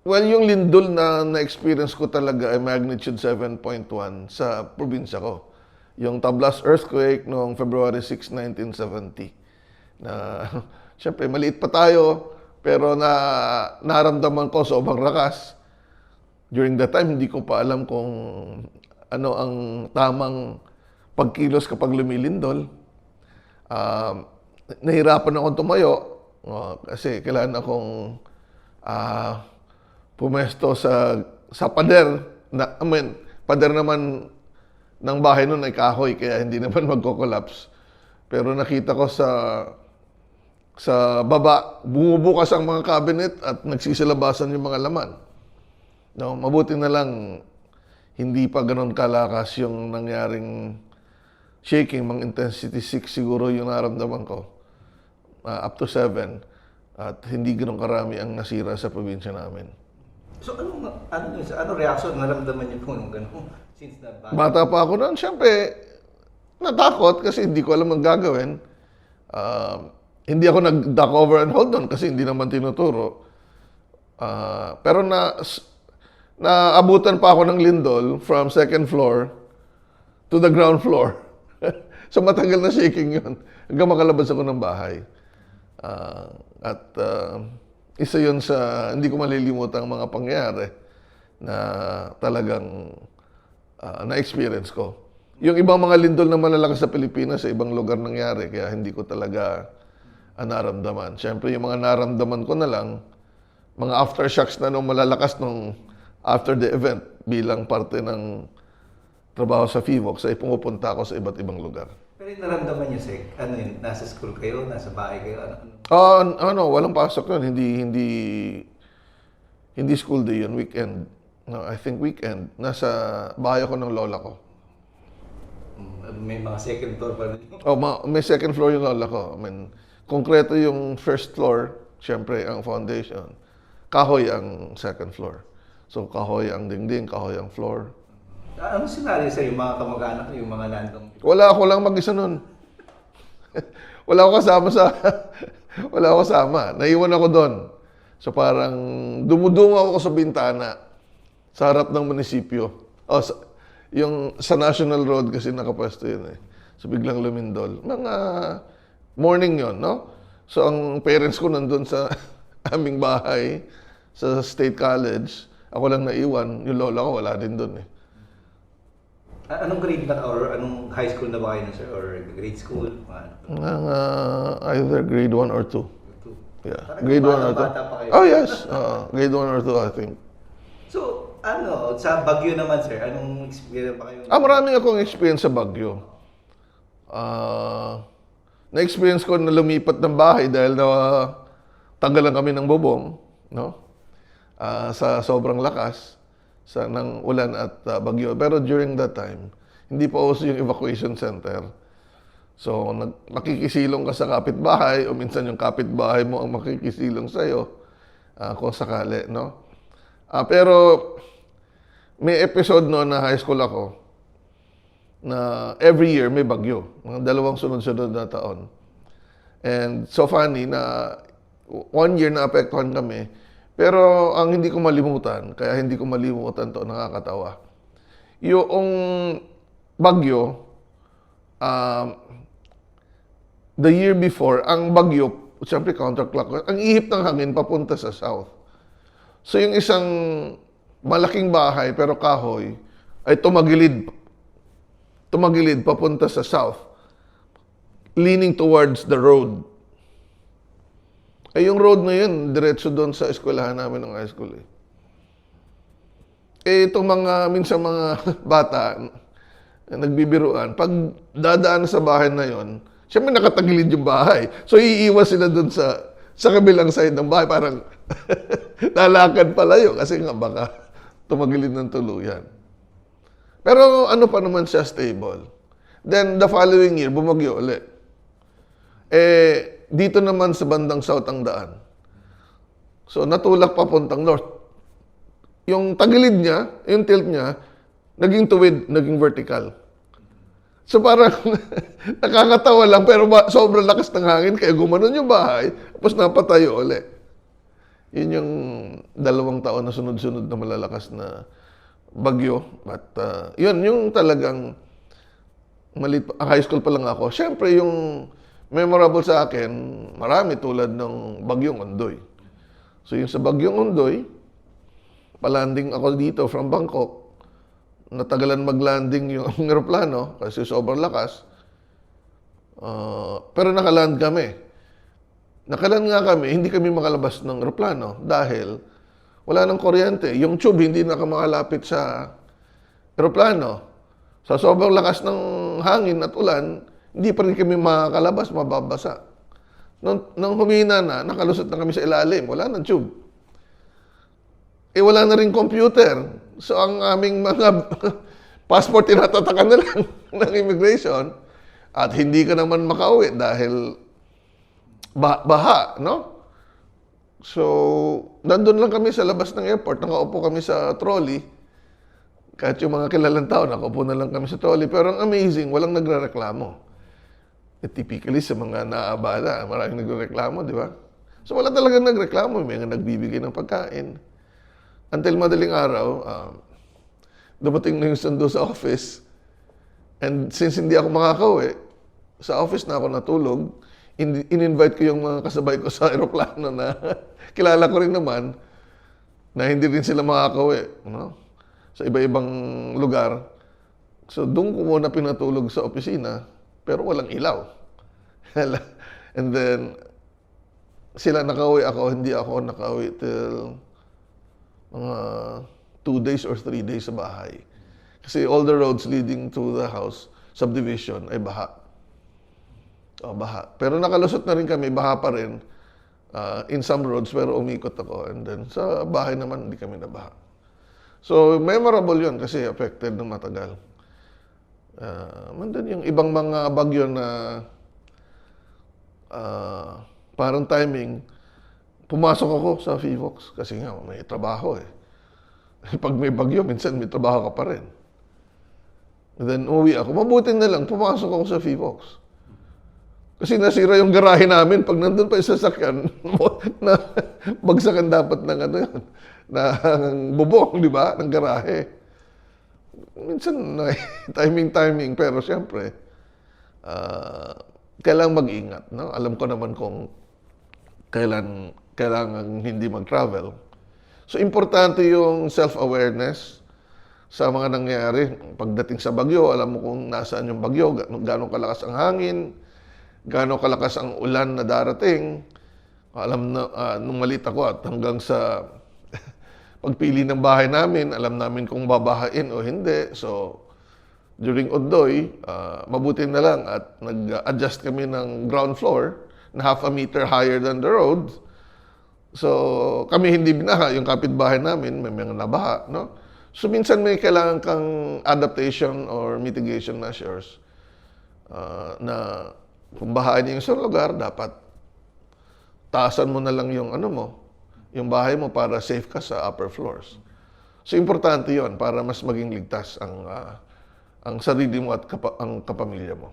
Well, yung lindol na na-experience ko talaga ay magnitude 7.1 sa probinsya ko. Yung Tablas earthquake noong February 6, 1970. Na, syempre, maliit pa tayo, pero naramdaman ko sobrang lakas. During that time, hindi ko pa alam kung ano ang tamang pagkilos kapag lumilindol. Nahirapan akong tumayo kasi kailangan akong ah, pumesto sa pader. Pader naman ng bahay nun ay kahoy, kaya hindi naman magko-collapse. Pero nakita ko sa baba, bumubukas ang mga cabinet at nagsisilabasan yung mga laman. No, mabuti na lang hindi pa ganoon kalakas yung nangyaring shaking, mga intensity 6 siguro yung naramdaman ko. Up to 7. At hindi ganoon karami ang nasira sa probinsya namin. So ano reaction naramdaman niyo po nung gano'n? Since na Bata pa ako noon, syempre, natakot kasi hindi ko alam ang gagawin. Hindi ako nag-duck over and hold on kasi hindi naman tinuturo. Pero naabutan pa ako ng lindol from second floor to the ground floor. So matagal na shaking yun hanggang makalabas ako ng bahay. Isa yun sa hindi ko malilimutan ang mga pangyayari na talagang na-experience ko. Yung ibang mga lindol na malalakas sa Pilipinas, sa ibang lugar nangyari, kaya hindi ko talaga naramdaman. Siyempre, yung mga naramdaman ko na lang, mga aftershocks na nung malalakas nung after the event bilang parte ng trabaho sa FIVOX ay pumupunta ako sa iba't ibang lugar. pero yung naramdaman niyo, Sek, ano yun? Nasa school kayo? Nasa bahay kayo? Walang pasok yun. Hindi school day yun, weekend. No, I think weekend. Nasa bahay ako ng lola ko. May mga second floor pa rin. May second floor yung lola ko. Konkreto yung first floor, syempre ang foundation. Kahoy ang second floor. So kahoy ang dingding, kahoy ang floor. Ano sinari sa yung mga kamag-anak, yung mga nandong? Wala ako lang mag-isa nun. Wala ako kasama wala ako kasama. Naiwan ako doon. So parang dumudungo ako sa bintana sa harap ng munisipyo. Yung sa National Road kasi nakapwesto yun eh. So biglang lumindol. Mga morning yon, no? So ang parents ko nandun sa aming bahay sa State College. Ako lang naiwan. Yung lola ko wala din doon eh. Anong grade na or anong high school na ba kayo, sir? Or grade school? Either grade 1 or 2. Two. Yeah. Parang Grade 1 or 2. bata pa kayo. Oh, yes. Grade 1 or 2, I think. So, sa Baguio naman, sir, anong experience pa kayo? Maraming akong experience sa Baguio. Na-experience ko na lumipat ng bahay dahil na tanggalan kami ng bubong, no? Sa sobrang lakas ng ulan at bagyo. Pero during that time, hindi pa uso yung evacuation center. So, makikisilong ka sa kapitbahay o minsan yung kapitbahay mo ang makikisilong sa'yo kung sakali, no? Pero may episode no na high school ako na every year may bagyo. Mga 2 sunod-sunod na taon. And so funny na 1 year na apektuhan kami. Pero ang hindi ko malimutan, kaya hindi ko malimutan to, nakakatawa. Yung bagyo, the year before, ang bagyo, siyempre counterclockwise, ang ihip ng hangin papunta sa south. So yung isang malaking bahay pero kahoy ay tumagilid papunta sa south, leaning towards the road. Ay yung road na yun, diretso doon sa eskwelahan namin ng high school eh. Itong minsan mga bata, nagbibiruan, pag dadaan sa bahay na yon, siyempre nakatagilid yung bahay. So iiwas sila doon sa kabilang side ng bahay, parang lalakad palayo kasi nga baka tumagilid ng tuluyan. Pero ano pa naman siya, stable. Then the following year, bumagyo ulit. Dito naman sa bandang south ang daan. So natulak papuntang north. Yung tagilid niya, yung tilt niya, naging tuwid, naging vertical. So parang nakakatawa lang pero sobrang lakas ng hangin kaya gumanon yung bahay tapos napatayo ulit. Yun yung 2 taon na sunod-sunod na malalakas na bagyo. But yun, yung talagang high school pa lang ako. Siyempre, yung memorable sa akin, marami tulad ng Bagyong Ondoy. So yung sa Bagyong Ondoy, palanding ako dito from Bangkok, natagalan mag-landing yung aeroplano kasi sobrang lakas. Pero nakaland kami. Nakaland nga kami, hindi kami makalabas ng aeroplano dahil wala nang kuryente. Yung tube hindi makalapit sa aeroplano. Sa sobrang lakas ng hangin at ulan, hindi pa rin kami makakalabas, mababasa. Nung humina na, nakalusot na kami sa ilalim, wala nang tube. Wala na rin computer. So, ang aming mga passport tinatatakan na lang ng immigration at hindi ka naman makauwi dahil baha, no? So, nandun lang kami sa labas ng airport, nakaupo kami sa trolley. Kahit yung mga kilalang tao, nakaupo na lang kami sa trolley. Pero ang amazing, walang nagrereklamo. Typically, sa mga naabala, maraming nagrereklamo, di ba? So, wala talaga nagreklamo. May mga nagbibigay ng pagkain. Until madaling araw, dumating na yung sundo sa office. And since hindi ako makakauwi, sa office na ako natulog, in-invite ko yung mga kasabay ko sa aeroplano na kilala ko rin naman na hindi rin sila makakauwi. No? Sa iba-ibang lugar. So, doon ko muna pinatulog sa opisina, pero walang ilaw. And then, sila nakauwi ako, hindi ako nakauwi till mga 2 days or 3 days sa bahay. Kasi all the roads leading to the house, subdivision, ay baha. Baha. Pero nakalusot na rin kami, baha pa rin. In some roads, pero umikot ako. And then, sa bahay naman, hindi kami nabaha. So, memorable yun kasi affected ng matagal. Mandan yung ibang mga bagyo na parang timing, pumasok ako sa FIVOX kasi nga may trabaho eh. Pag may bagyo, minsan may trabaho ka pa rin. And then uwi ako. Mabuti na lang, pumasok ako sa FIVOX. Kasi nasira yung garahe namin. Pag nandun pa yung sasakyan, na bagsakan dapat ng ano yun, ng bubong, di ba? Ng garahe. Minsan, timing, pero siyempre, kailangan mag-ingat. No? Alam ko naman kung kailangan hindi mag-travel. So, importante yung self-awareness sa mga nangyari. Pagdating sa bagyo, alam mo kung nasaan yung bagyo, gaano kalakas ang hangin, gaano kalakas ang ulan na darating. Alam na, nung malit ako at hanggang sa pagpili ng bahay namin, alam namin kung babahain o hindi. So, during Ondoy, mabuti na lang at nag-adjust kami ng ground floor na half a meter higher than the road. So, kami hindi binaha. Yung kapitbahay namin, may mga nabaha, no? So, minsan may kailangan kang adaptation or mitigation measures na kung bahain yung isang lugar, dapat taasan mo na lang yung ano mo, yung bahay mo para safe ka sa upper floors. So, importante yon para mas maging ligtas ang sarili mo at ang kapamilya mo.